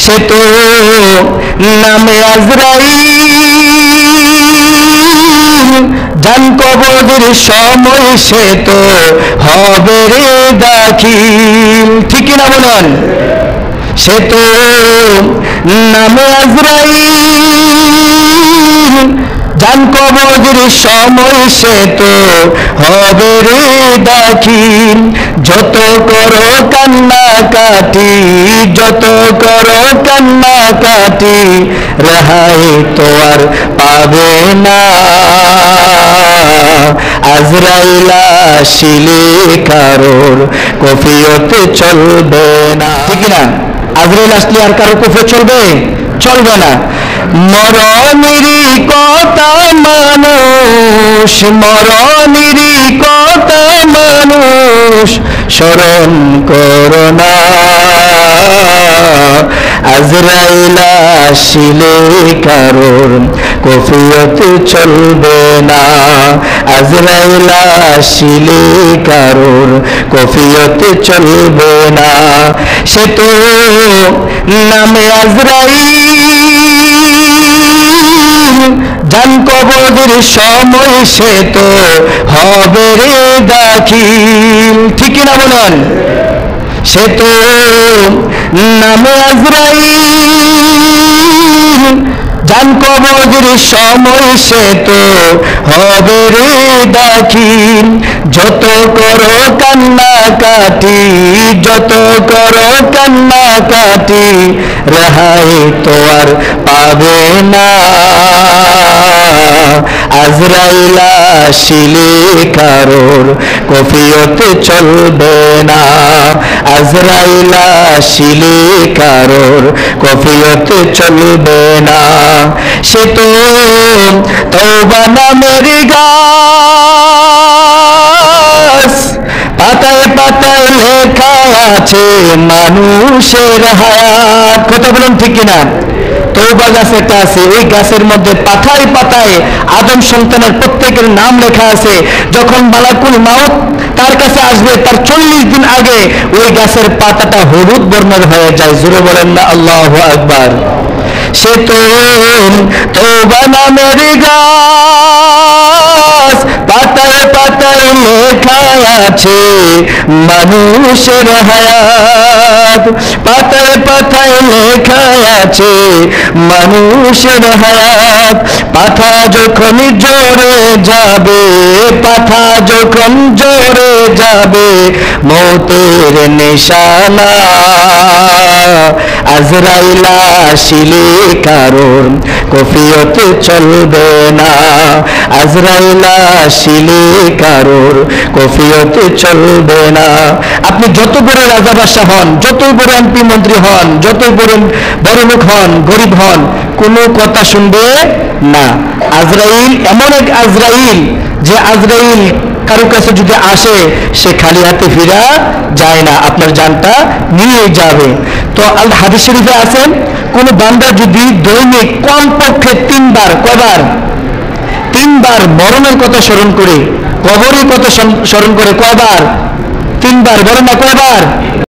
সে তো নামে আজরাইল, জান কবরের সময় সে তো হবে রে দাখিল। ঠিক কিনা বলেন? সে তো নামে আজরাইল, জান কবরের সময় সে তো হবে রে দাখিল। যত করো কান্না কাটি, যত করো কান্না কাটি, রেহাই তো আর পাবে না। আজরাইল আসিলে কারোর কফিয়ত চলবে না। ঠিক না? আজরাইল আসলে আর কারোর কফিয়ত চলবে? চলবে না। মরণেরই কথা মানুষ, মরণেরই কথা মানুষ স্মরণ করো না। আজরাইল আসিলে কারোর কফিয়ত চলবে না। আজরাইল আসিলে কারোর কফিয়ত চলবে না। সে তো নামে আজরাইল, জান কবরের সময় সে তো হবে রে দাখিল। ঠিক না বলেন? সে তো নামে আজরাইল, জান কবরের সময় সে তো হবে রে দাখিল। যত করো কান্না কাটি, যত করো কান্না কাটি, রেহাই তো আর পাবে না। আজরাইল আসিলে কারোর কফিয়ত চলবে না। আজরাইল আসিলে কারোর কফিয়ত চলবে না। সে তো তওবা নামের গাছ, পাতায় পাতায় লেখা আছে মানুষের হায়াত। কথা বলুন ঠিক কিনা? তওবা গাছ একটা আছে, ওই গাছের মধ্যে পাতায় পাতায় আদম সন্তানের প্রত্যেকের নাম লেখা আছে। যখন মালাকুল মাউত তার কাছে আসবে, তার 40 দিন আগে ওই গাছের পাতাটা হলুদ বর্ণের হয়ে যায়। জোরে বলেন না আল্লাহু আকবার। সে তো তওবা নামের গাছ, পাতায় পাতায় লেখা আছে মানুষের হায়াত। পাতায় পাতায় লেখা আছে মানুষের হায়াত। পাতা যখন জোরে যাবে, পাতা যখন জোরে যাবে, মৌতের নিশানা। আজরাইল আসিলে কারোর কফিয়ত চলবে না। আজরাইল আসিলে কারোর কফিয়ত চলবে না। আপনি যত বড় রাজা বাদশা হন, যতই বড় এমপি মন্ত্রী হন, যতই বড় লোক হন, গরিব হন, কোনো কথা শুনবে না। আজরাইল এমন এক আজরাইল, যে আজরাইল কারো কাছে যদি আসে সে খালি হাতে ফিরা যায় না, আপনার জানটা নিয়ে যাবে। তো হাদিস শরীফে আছেন, কোন বান্দা যদি দৈনিক কমপক্ষে 3 বার, কয়বার? 3 বার মরণের কথা স্মরণ করে, কবরের কথা স্মরণ করে, কয়বার? 3 বার। বলেন না কয়বার?